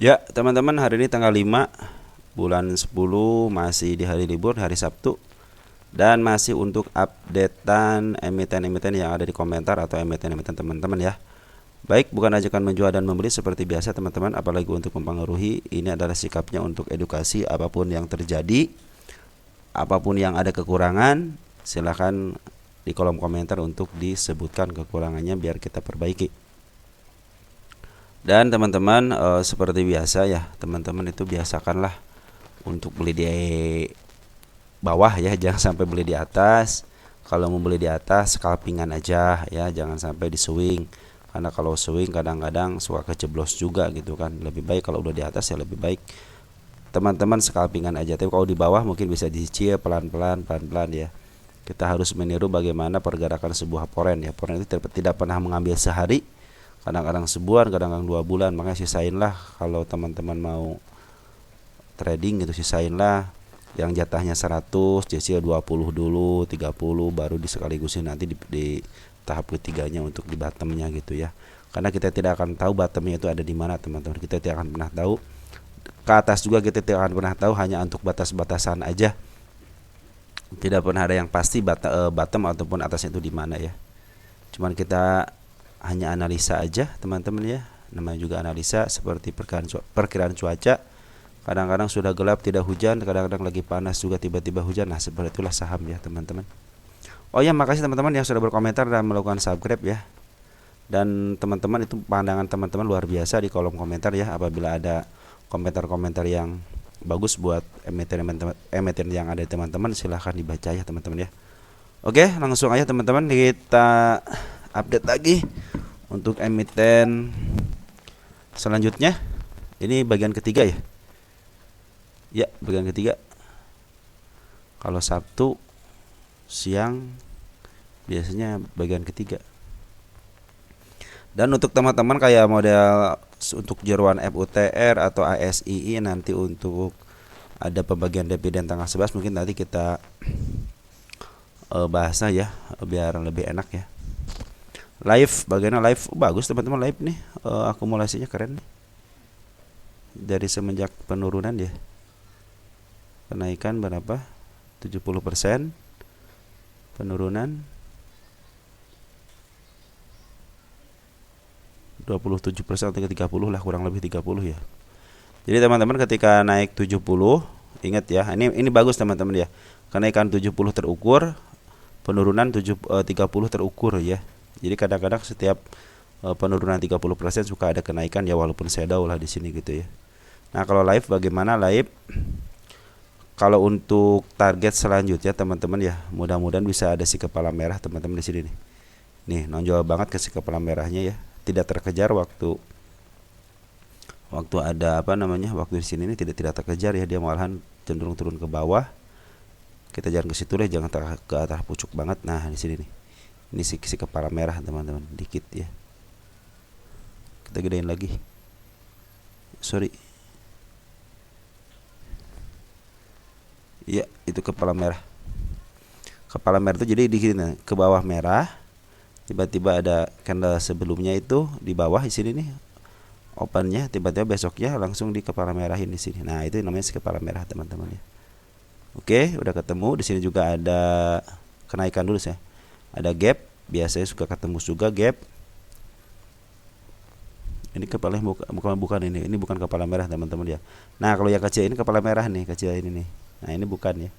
Ya, teman-teman, hari ini tanggal 5 bulan 10, masih di hari libur, hari Sabtu. Dan masih untuk updatean emiten-emiten yang ada di komentar atau emiten-emiten teman-teman ya. Baik, bukan ajakan menjual dan membeli seperti biasa teman-teman, apalagi untuk mempengaruhi. Ini adalah sikapnya untuk edukasi. Apapun yang terjadi, apapun yang ada kekurangan, silahkan di kolom komentar untuk disebutkan kekurangannya biar kita perbaiki. Dan teman-teman, seperti biasa ya, teman-teman itu biasakanlah untuk beli di bawah ya, jangan sampai beli di atas. Kalau mau beli di atas, scalpingan aja ya, jangan sampai di swing. Karena kalau swing kadang-kadang suka keceblos juga gitu kan. Lebih baik kalau udah di atas ya lebih baik teman-teman scalpingan aja. Tapi kalau di bawah mungkin bisa dicicil pelan-pelan, pelan-pelan ya. Kita harus meniru bagaimana pergerakan sebuah poren ya. Poren itu tidak pernah mengambil sehari, kadang-kadang sebulan, kadang-kadang 2 bulan. Makanya sisainlah kalau teman-teman mau trading gitu, sisainlah yang jatahnya 100, cicil 20 dulu, 30 baru disekaligusin nanti di tahap ketiganya untuk di bottomnya gitu ya. Karena kita tidak akan tahu bottomnya itu ada di mana teman-teman. Kita tidak akan pernah tahu. Ke atas juga kita tidak akan pernah tahu, hanya untuk batas-batasan aja. Tidak pernah ada yang pasti bottom ataupun atasnya itu di mana ya. Cuman kita hanya analisa aja teman-teman ya. Namanya juga analisa, seperti perkiraan cuaca. Kadang-kadang sudah gelap tidak hujan, kadang-kadang lagi panas juga tiba-tiba hujan. Nah, seperti itulah saham ya, teman-teman. Oh ya, makasih teman-teman yang sudah berkomentar dan melakukan subscribe ya. Dan teman-teman itu pandangan teman-teman luar biasa di kolom komentar ya. Apabila ada komentar-komentar yang bagus buat emiten yang ada di teman-teman, silahkan dibaca ya, teman-teman ya. Oke, langsung aja teman-teman kita update lagi untuk emiten selanjutnya. Ini bagian ketiga ya. Ya, bagian ketiga. Kalau Sabtu siang biasanya bagian ketiga. Dan untuk teman-teman kayak model untuk jeruan FUTR atau ASII, nanti untuk ada pembagian dividen tanggal 11, mungkin nanti kita bahasnya ya biar lebih enak ya. Live, bagiannya live bagus teman-teman, live nih akumulasinya keren nih. Dari semenjak penurunan ya. Kenaikan berapa? 70%. Penurunan 27% atau 30 lah, kurang lebih 30 ya. Jadi teman-teman ketika naik 70, ingat ya, ini bagus teman-teman ya. Kenaikan 70 terukur, penurunan 30 terukur ya. Jadi kadang-kadang setiap penurunan 30% suka ada kenaikan ya, walaupun shadow lah di sini gitu ya. Nah, kalau live bagaimana live? Kalau untuk target selanjutnya teman-teman ya, mudah-mudahan bisa ada si kepala merah teman-teman di sini nih. Nih, nonjol banget ke si kepala merahnya ya. Tidak terkejar waktu ada apa namanya? Waktu di sini nih tidak terkejar ya, dia malahan cenderung turun ke bawah. Kita jangan ke situ deh, jangan ke arah pucuk banget. Nah, di sini nih. Ini si kepala merah teman-teman, dikit ya. Kita gedein lagi. Sorry. Ya, itu kepala merah. Kepala merah itu jadi di sini ke bawah merah. Tiba-tiba ada candle sebelumnya itu di bawah di sini nih. Opennya tiba-tiba besoknya langsung di kepala merah ini sini. Nah, itu namanya si kepala merah teman-teman ya. Oke, udah ketemu. Di sini juga ada kenaikan dulu ya. Ada gap, biasanya suka ketemu juga gap. Ini kepala bukan ini. Ini bukan kepala merah teman-teman ya. Nah, kalau yang kecil ini kepala merah nih, kecil ini nih. Nah, ini bukan ya.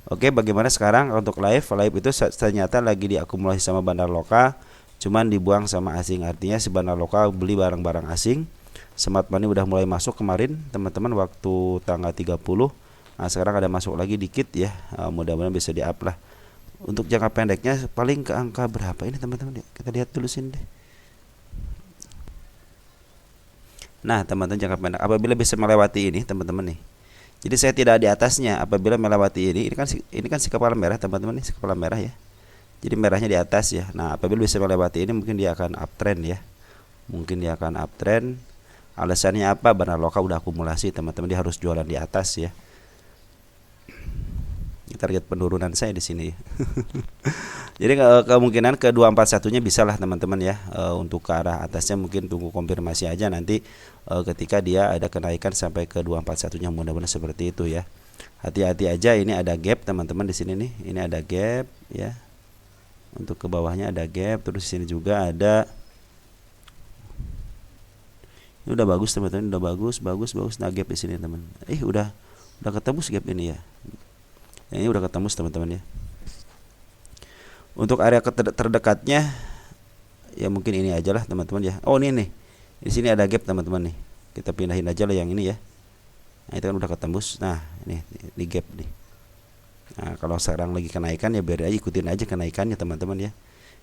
Oke, bagaimana sekarang untuk live? Live itu ternyata lagi diakumulasi sama bandar lokal, cuman dibuang sama asing. Artinya si bandar lokal beli barang-barang asing. Smart money udah mulai masuk kemarin, teman-teman, waktu tanggal 30. Nah, sekarang ada masuk lagi dikit ya. Mudah-mudahan bisa di-up lah. Untuk jangka pendeknya paling ke angka berapa ini teman-teman ya? Kita lihat dulu sini deh. Nah, teman-teman, jangka pendek apabila bisa melewati ini teman-teman nih. Jadi saya tidak di atasnya apabila melewati ini kan si kepala merah teman-teman, nih si kepala merah ya. Jadi merahnya di atas ya. Nah, apabila bisa melewati ini mungkin dia akan uptrend ya. Mungkin dia akan uptrend. Alasannya apa? Bandar lokal udah akumulasi teman-teman, dia harus jualan di atas ya. target penurunan saya di sini. Jadi kemungkinan ke 241-nya bisa lah teman-teman ya. Untuk ke arah atasnya mungkin tunggu konfirmasi aja nanti ketika dia ada kenaikan sampai ke 241-nya, mudah-mudahan seperti itu ya. Hati-hati aja, ini ada gap teman-teman di sini nih. Ini ada gap ya. Untuk ke bawahnya ada gap, terus di sini juga ada. Ini udah bagus teman-teman, udah bagus. Nah, gap di sini teman. Udah ketembus gap ini ya. Ini udah ketembus teman-teman ya. Untuk area terdekatnya ya mungkin ini aja lah teman-teman ya. Oh ini nih, di sini ada gap teman-teman nih. Kita pindahin aja lah yang ini ya. Nah itu kan udah ketembus. Nah ini di gap nih. Nah kalau sekarang lagi kenaikan ya biar aja ikutin aja kenaikannya teman-teman ya.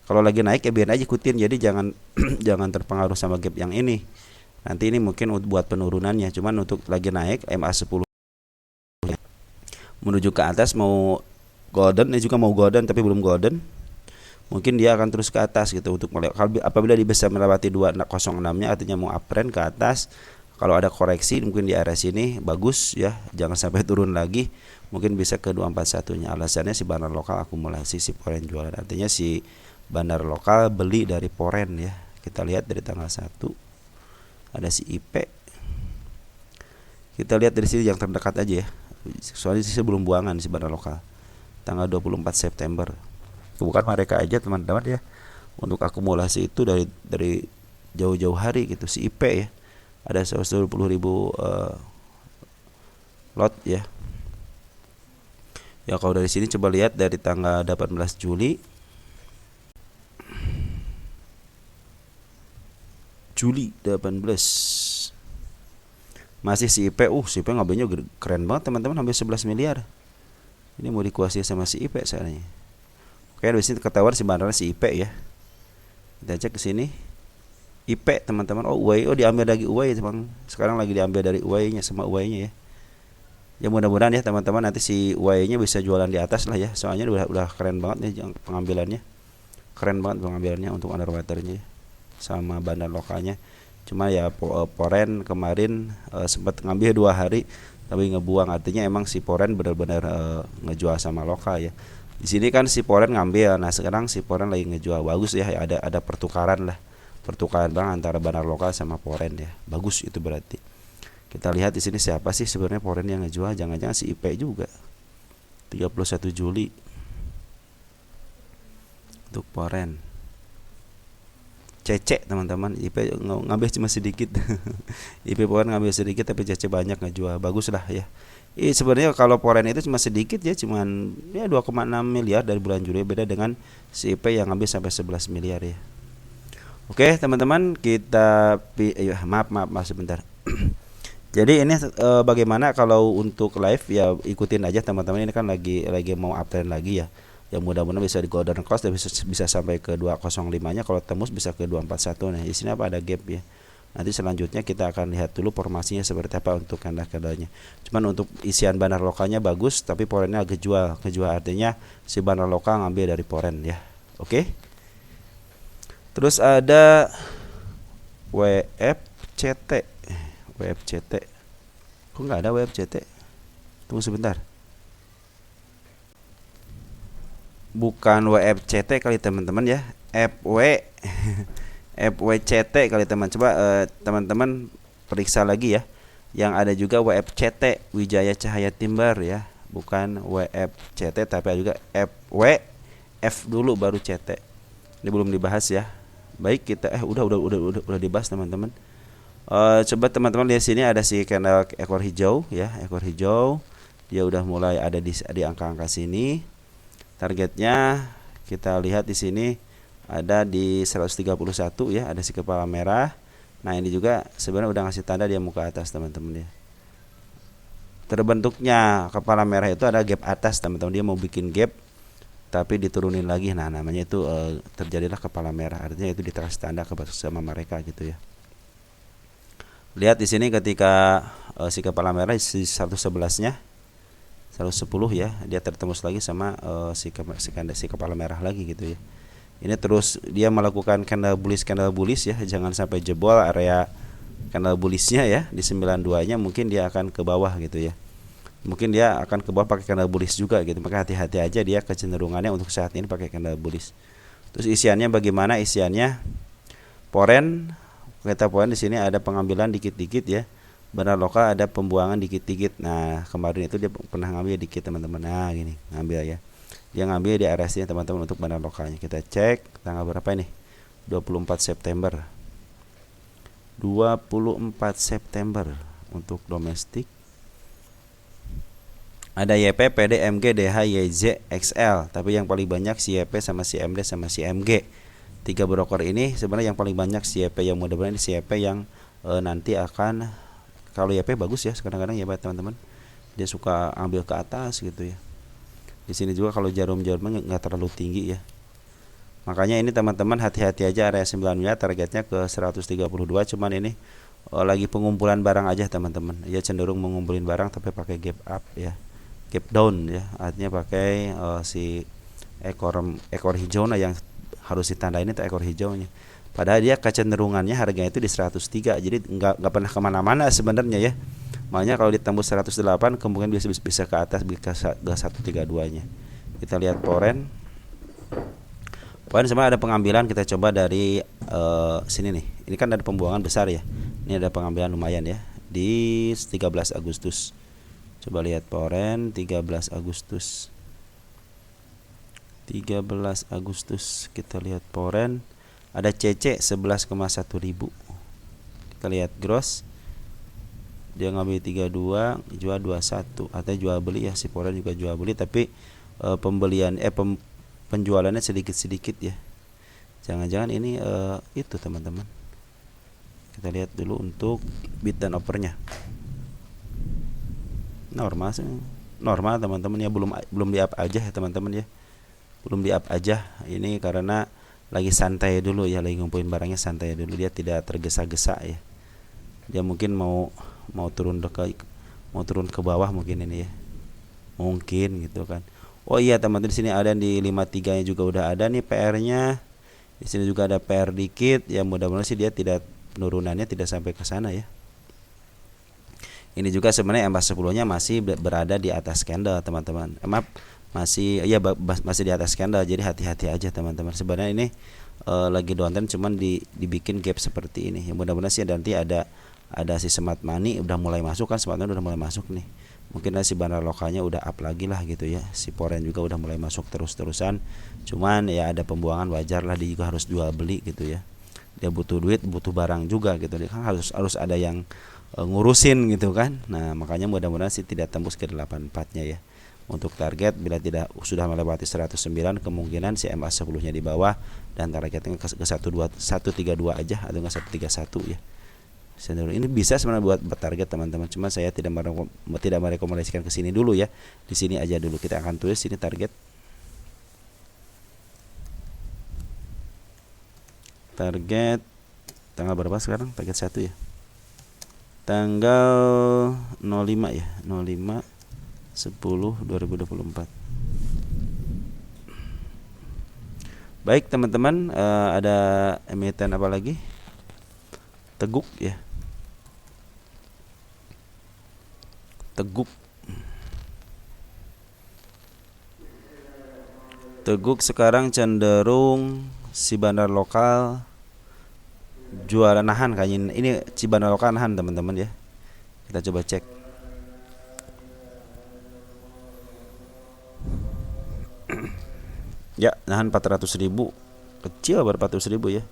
Kalau lagi naik ya biar aja ikutin. Jadi jangan jangan terpengaruh sama gap yang ini. Nanti ini mungkin buat penurunannya. Cuman untuk lagi naik MA10 menuju ke atas mau golden, ini juga mau golden tapi belum golden. Mungkin dia akan terus ke atas gitu untuk apabila dia bisa melewati 206-nya artinya mau uptrend ke atas. Kalau ada koreksi mungkin di area sini bagus ya, jangan sampai turun lagi. Mungkin bisa ke 241-nya. Alasannya si bandar lokal akumulasi, si foreign jualan. Artinya si bandar lokal beli dari foreign ya. Kita lihat dari tanggal 1 ada si IP. Kita lihat dari sini yang terdekat aja ya. Soalnya sih belum buangan si bandar lokal. Tanggal 24 September. Bukan mereka aja teman-teman ya, untuk akumulasi itu dari jauh-jauh hari gitu. Si IP ya ada 120.000 lot ya. Ya kalau dari sini coba lihat dari tanggal 18 Juli 18 masih si IP. Si IP ngambilnya keren banget teman-teman, hampir 11 miliar. Ini mau dikuasai sama si IP soalnya. Oke, di sini ketahuan si bandarnya si IP ya. Kita cek ke sini. IP teman-teman. Diambil dari UAE teman. Sekarang lagi diambil dari UAE-nya sama UAE-nya ya. Ya mudah-mudahan ya teman-teman nanti si UAE-nya bisa jualan di atas lah ya. Soalnya udah keren banget nih pengambilannya. Keren banget pengambilannya untuk underwaternya ya. Sama bandar lokalnya. Cuma ya foreign kemarin sempat ngambil 2 hari tapi ngebuang, artinya emang si foreign benar-benar ngejual sama lokal ya. Di sini kan si foreign ngambil. Nah, sekarang si foreign lagi ngejual. Bagus ya, ada pertukaran lah. Pertukaran bang antara bandar lokal sama foreign ya. Bagus itu berarti. Kita lihat di sini siapa sih sebenarnya foreign yang ngejual? Jangan-jangan si IP juga. 31 Juli. Untuk foreign. CC teman-teman, IP ngambil cuma sedikit. IP foreign ngambil sedikit tapi CC banyak ngejual. Bagus lah ya. Sebenarnya kalau foreign itu cuma sedikit ya, cuman ya 2,6 miliar dari bulan Juli, beda dengan si IP yang ngambil sampai 11 miliar ya. Oke teman-teman, kita maaf sebentar. Jadi ini bagaimana kalau untuk live ya, ikutin aja teman-teman. Ini kan lagi mau uptrend lagi ya. Ya mudah-mudahan bisa di golden cross dan bisa sampai ke 205-nya. Kalau tembus bisa ke 241. Nah, di sini apa ada gap ya. Nanti selanjutnya kita akan lihat dulu formasinya seperti apa untuk candle-candlenya. Cuman untuk isian bandar lokalnya bagus, tapi foreignnya kejual artinya si bandar lokal ngambil dari foreign ya. Oke. Terus ada WFCT. Kok nggak ada WFCT? Tunggu sebentar. Bukan WFCT kali teman-teman ya. FWCT kali teman. Coba teman-teman periksa lagi ya. Yang ada juga WFCT, Wijaya Cahaya Timber ya. Bukan WFCT tapi ada juga F dulu baru CT. Ini belum dibahas ya. Baik, kita udah dibahas teman-teman. Coba teman-teman lihat sini ada si candle ekor hijau ya, ekor hijau. Dia udah mulai ada di angka-angka sini. Targetnya kita lihat di sini ada di 131 ya, ada si kepala merah. Nah, ini juga sebenarnya udah ngasih tanda dia mau ke atas teman-teman ya. Terbentuknya kepala merah itu ada gap atas teman-teman, dia mau bikin gap tapi diturunin lagi. Nah, namanya itu terjadilah kepala merah. Artinya itu dikasih tanda sama mereka gitu ya. Lihat di sini ketika si kepala merah si 111-nya 110 ya, dia tertembus lagi sama si kepala merah lagi gitu ya. Ini terus dia melakukan candle bullish ya, jangan sampai jebol area candle bullishnya ya di 92-nya, mungkin dia akan ke bawah gitu ya. mungkin dia akan ke bawah pakai candle bullish juga gitu. Maka hati-hati aja dia kecenderungannya untuk saat ini pakai candle bullish. Terus isiannya bagaimana? Isiannya poren, kita poren di sini ada pengambilan dikit-dikit ya. Benar lokal ada pembuangan dikit-dikit. Nah, kemarin itu dia pernah ngambil dikit teman-teman. Nah, gini, ngambil ya. Dia ngambil di RSI teman-teman untuk benar lokalnya. Kita cek tanggal berapa ini? 24 September. 24 September untuk domestik. Ada YP, PD, MG, DH, YZ, XL. Tapi yang paling banyak si YP sama si MD sama si MG. 3 broker ini sebenarnya yang paling banyak si YP, yang mudah-mudahan si YP yang nanti akan, kalau YP bagus ya kadang-kadang ya teman-teman. Dia suka ambil ke atas gitu ya. Di sini juga kalau jarum-jarumnya nggak terlalu tinggi ya. Makanya ini teman-teman hati-hati aja, area 9 miliar targetnya ke 132. Cuman ini lagi pengumpulan barang aja teman-teman. Ya cenderung mengumpulin barang tapi pakai gap up ya, gap down ya. Artinya pakai si ekor hijau yang harus ditandain itu ekor hijaunya. Padahal dia kecenderungannya harganya itu di 103. Jadi nggak pernah kemana-mana sebenarnya ya. Makanya kalau ditembus 108 kemungkinan bisa ke atas, bisa ke 132-nya. Kita lihat poren. Poren sebenarnya ada pengambilan, kita coba dari sini nih. Ini kan ada pembuangan besar ya. Ini ada pengambilan lumayan ya di 13 Agustus. Coba lihat poren 13 Agustus. 13 Agustus kita lihat poren ada CC 11,1 ribu. Kita lihat gross, dia ngambil 32, jual 21, atau jual beli ya, si poren juga jual beli, tapi penjualannya sedikit-sedikit ya. Jangan-jangan ini itu teman-teman. Kita lihat dulu untuk bid dan offernya. Normal teman-teman ya, belum di up aja ya teman-teman ya. Belum di up aja ini karena lagi santai dulu ya, lagi ngumpulin barangnya santai dulu, dia tidak tergesa-gesa ya. Dia mungkin mau turun ke bawah mungkin ini ya. Mungkin gitu kan. Oh iya teman-teman, di sini ada di 53-nya juga udah ada nih PR-nya. Di sini juga ada PR dikit ya, mudah-mudahan sih dia tidak, penurunannya tidak sampai ke sana ya. Ini juga sebenarnya MA 10-nya masih berada di atas candle teman-teman. Masih di atas candle, jadi hati-hati aja teman-teman. Sebenarnya ini lagi downtrend, cuman dibikin gap seperti ini. Ya mudah-mudahan sih nanti ada si smart money udah mulai masuk kan, smart money udah mulai masuk nih. Mungkin si bandar lokalnya udah up lagi lah gitu ya. Si poren juga udah mulai masuk terus-terusan. Cuman ya ada pembuangan, wajar lah, dia juga harus jual beli gitu ya. Dia butuh duit, butuh barang juga gitu. Dia kan harus ada yang ngurusin gitu kan. Nah, makanya mudah-mudahan sih tidak tembus ke 84-nya ya. Untuk target bila tidak sudah melewati 109, kemungkinan si MA 10-nya di bawah dan targetnya ke 132 aja atau ke 131 ya. Ini bisa sebenarnya buat target teman-teman, cuma saya tidak merekomendasikan ke sini dulu ya. Di sini aja dulu, kita akan tulis sini target. Target tanggal berapa sekarang? Target 1 ya. Tanggal 05 ya, 05 10 2024. Baik teman-teman, ada emiten apa lagi? Teguk ya. Teguk sekarang cenderung si bandar lokal jualan nahan kayaknya. Ini si bandar lokal nahan teman-teman ya. Kita coba cek. Ya, nahan 400.000. Kecil baru 400.000 ya.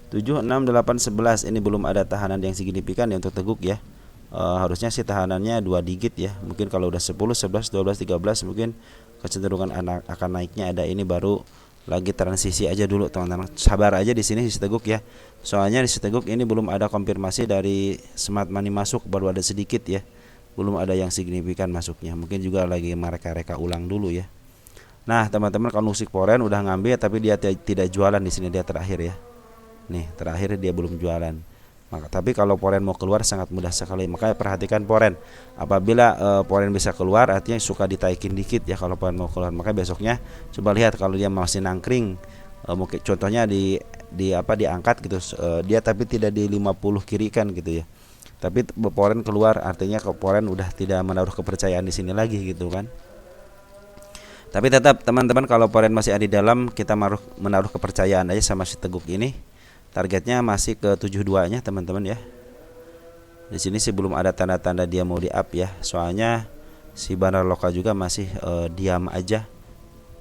7, 6, 8, 11. Ini belum ada tahanan yang signifikan ya untuk teguk ya. Harusnya sih tahanannya 2 digit ya. Mungkin kalau udah 10, 11, 12, 13 mungkin kecenderungan akan naiknya ada. Ini baru lagi transisi aja dulu teman-teman. Sabar aja di sini si teguk ya. Soalnya di si teguk ini belum ada konfirmasi dari smart money masuk, baru ada sedikit ya. Belum ada yang signifikan masuknya. Mungkin juga lagi mereka-reka ulang dulu ya. Nah, teman-teman, kalau musik poren udah ngambil tapi dia tidak jualan di sini, dia terakhir ya. Nih, terakhir dia belum jualan. Tapi kalau poren mau keluar sangat mudah sekali. Makanya perhatikan poren. Apabila poren bisa keluar, artinya suka ditaikin dikit ya kalau poren mau keluar. Maka besoknya coba lihat kalau dia masih nangkring, mungkin contohnya diangkat gitu, dia tapi tidak di 50 kiri kan gitu ya. Tapi poren keluar, artinya poren udah tidak menaruh kepercayaan di sini lagi gitu kan. Tapi tetap teman-teman, kalau poren masih ada di dalam, kita menaruh kepercayaan aja sama si teguk ini. Targetnya masih ke 72 nya teman-teman ya. Di sini sih belum ada tanda-tanda dia mau di up ya. Soalnya si bandar lokal juga masih diam aja.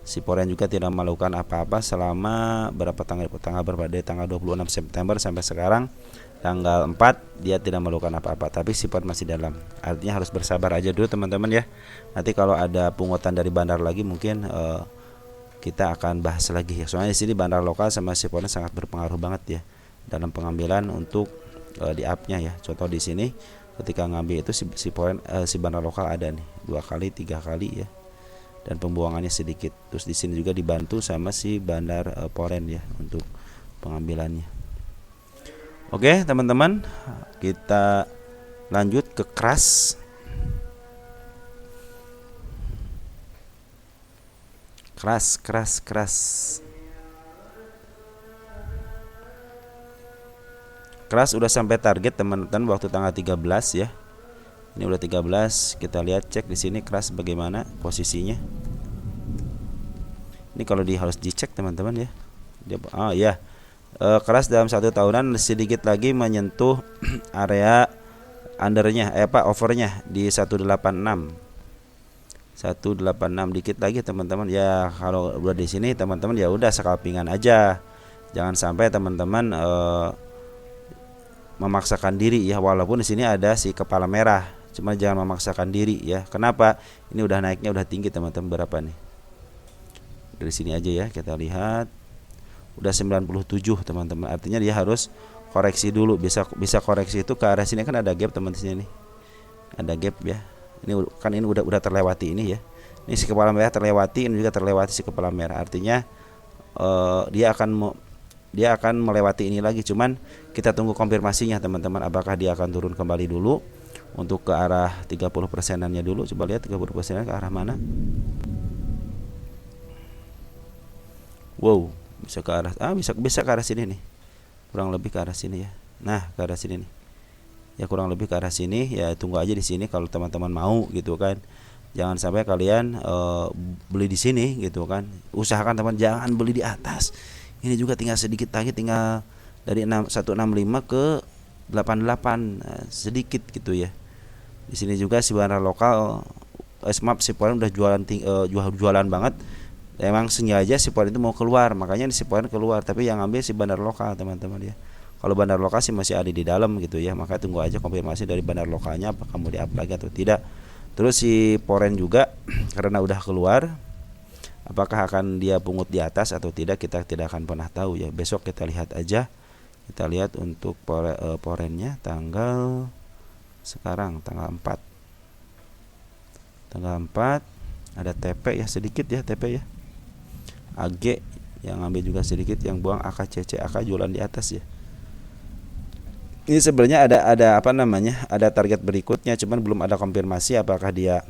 Si poren juga tidak melakukan apa-apa selama tanggal berapa, dari tanggal 26 September sampai sekarang tanggal 4 dia tidak melakukan apa-apa, tapi si poren masih dalam. Artinya harus bersabar aja dulu teman-teman ya. Nanti kalau ada pungutan dari bandar lagi mungkin kita akan bahas lagi ya. Soalnya di sini bandar lokal sama si poren sangat berpengaruh banget ya dalam pengambilan untuk di up-nya ya. Contoh di sini ketika ngambil itu si bandar lokal ada nih 2 kali 3 kali ya, dan pembuangannya sedikit. Terus di sini juga dibantu sama si bandar poren ya untuk pengambilannya. Oke teman-teman, kita lanjut ke keras. Keras. Keras udah sampai target teman-teman waktu tanggal 13 ya. Ini udah 13, kita lihat cek di sini keras bagaimana posisinya. Ini kalau harus dicek teman-teman ya. Ya. Keras dalam 1 tahunan sedikit lagi menyentuh area undernya overnya di 186. 186 dikit lagi teman-teman ya. Kalau udah di sini teman-teman ya udah scalpingan aja. Jangan sampai teman-teman memaksakan diri ya, walaupun di sini ada si kepala merah. Cuma jangan memaksakan diri ya. Kenapa? Ini udah naiknya udah tinggi teman-teman. Berapa nih? Dari sini aja ya kita lihat. Udah 97 teman-teman. Artinya dia harus koreksi dulu. Bisa koreksi itu ke arah sini, kan ada gap teman di sini nih. Ada gap ya. Ini udah terlewati ini ya. Ini si kepala merah terlewati, ini juga terlewati si kepala merah. Artinya dia akan melewati ini lagi. Cuman kita tunggu konfirmasinya teman-teman, apakah dia akan turun kembali dulu untuk ke arah 30%-annya dulu. Coba lihat 30% ke arah mana. Wow, bisa ke arah bisa ke arah sini nih. Kurang lebih ke arah sini ya. Nah, ke arah sini nih. Ya kurang lebih ke arah sini ya, tunggu aja di sini kalau teman-teman mau gitu kan. Jangan sampai kalian beli di sini gitu kan. Usahakan teman jangan beli di atas. Ini juga tinggal sedikit lagi, tinggal dari 165 ke 88, sedikit gitu ya. Di sini juga si bandar lokal si poren udah jualan banget. Emang sengaja si poren itu mau keluar, makanya si poren keluar, tapi yang ambil si bandar lokal teman-teman ya. Kalau bandar lokal sih masih ada di dalam gitu ya, maka tunggu aja konfirmasi dari bandar lokalnya apakah mau di-up lagi atau tidak. Terus si poren juga karena udah keluar, apakah akan dia pungut di atas atau tidak, kita tidak akan pernah tahu ya. Besok kita lihat aja. Kita lihat untuk porennya tanggal sekarang tanggal 4. Tanggal 4 ada TP ya, sedikit ya TP ya. AG yang ambil juga sedikit, yang buang AKCC, AK jualan di atas ya. Ini sebenarnya ada apa namanya? Ada target berikutnya, cuman belum ada konfirmasi apakah dia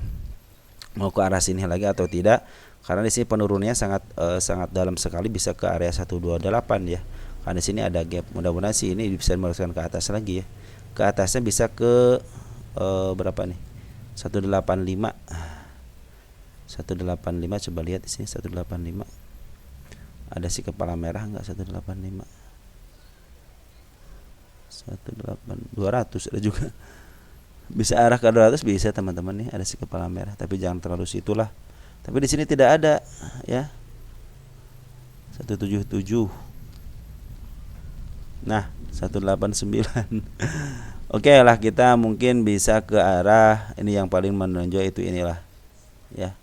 mau ke arah sini lagi atau tidak. Karena di sini penurunannya sangat dalam sekali, bisa ke area 128 ya. Karena di sini ada gap. Mudah-mudahan sih ini bisa meneruskan ke atas lagi ya. Ke atasnya bisa ke berapa nih? 185. 185, coba lihat di sini 185. Ada si kepala merah enggak 185? 200 ada juga. Bisa arah ke 200 bisa teman-teman nih, ada si kepala merah, tapi jangan terlalu situlah. Tapi di sini tidak ada ya. 177. Nah, 189. Oke lah, kita mungkin bisa ke arah ini, yang paling menonjol itu inilah ya.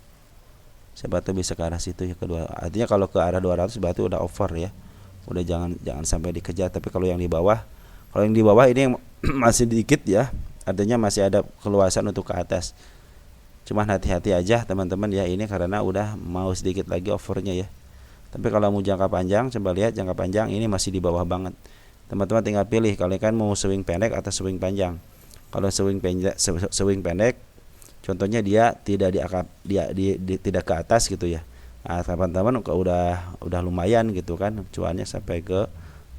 Siapa tahu bisa ke arah situ ya, kedua. Artinya kalau ke arah 200 berarti udah over ya. Udah jangan sampai dikejar. Tapi kalau yang di bawah ini yang masih dikit ya, artinya masih ada keluasan untuk ke atas. Cuma hati-hati aja teman-teman ya, ini karena udah mau sedikit lagi overnya ya. Tapi kalau mau jangka panjang, coba lihat jangka panjang ini masih di bawah banget. Teman-teman tinggal pilih kalian kan mau swing pendek atau swing panjang. Kalau swing pendek, contohnya dia tidak tidak ke atas gitu ya. Nah, teman-teman udah lumayan gitu kan, cuannya sampai ke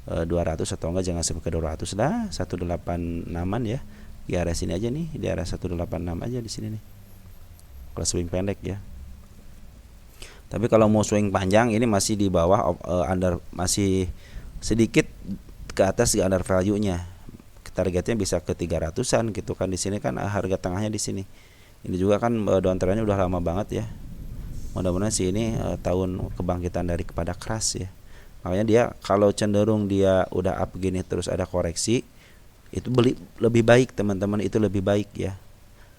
200 atau enggak jangan sampai ke 200 lah, 186an ya. di area sini aja nih, di area 186 aja di sini nih. Kalau swing pendek ya. Tapi kalau mau swing panjang ini masih di bawah under, masih sedikit ke atas di under value-nya. Targetnya bisa ke 300-an gitu kan. Di sini kan harga tengahnya di sini. Ini juga kan downtrendnya udah lama banget ya. Mudah-mudahan sih ini tahun kebangkitan dari kepada crash ya. Makanya dia kalau cenderung dia udah up gini terus ada koreksi, itu beli lebih baik teman-teman, itu lebih baik ya.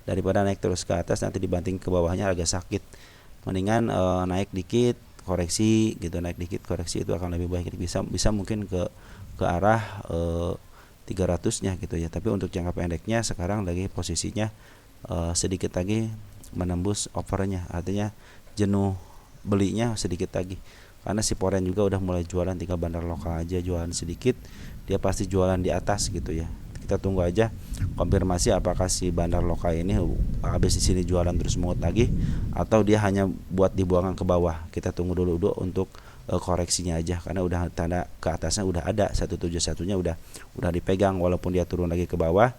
Daripada naik terus ke atas nanti dibanting ke bawahnya agak sakit. Mendingan naik dikit koreksi gitu, naik dikit koreksi, itu akan lebih baik. Bisa mungkin ke arah 300-nya gitu ya. Tapi untuk jangka pendeknya sekarang lagi posisinya sedikit lagi menembus overnya, artinya jenuh belinya sedikit lagi. Karena si Poren juga udah mulai jualan, tinggal bandar lokal aja jualan sedikit, dia pasti jualan di atas gitu ya. Kita tunggu aja konfirmasi apakah si bandar lokal ini habis di sini jualan terus mungut lagi atau dia hanya buat dibuangkan ke bawah. Kita tunggu dulu untuk koreksinya aja, karena udah tanda ke atasnya udah ada 171-nya udah dipegang, walaupun dia turun lagi ke bawah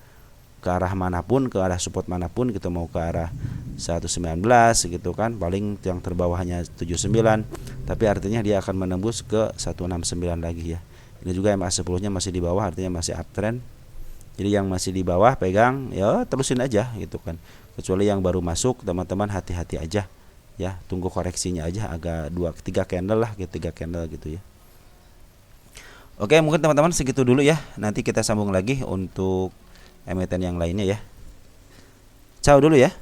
ke arah manapun, ke arah support manapun gitu, mau ke arah 119 gitu kan, paling yang terbawahnya 79, tapi artinya dia akan menembus ke 169 lagi ya. Ini juga MA10-nya masih di bawah, artinya masih uptrend. Jadi yang masih di bawah pegang ya terusin aja gitu kan. Kecuali yang baru masuk teman-teman hati-hati aja ya, tunggu koreksinya aja agak 2-3 candle lah gitu, 3 candle gitu ya. Oke, mungkin teman-teman segitu dulu ya. Nanti kita sambung lagi untuk emiten yang lainnya ya. Ciao dulu ya.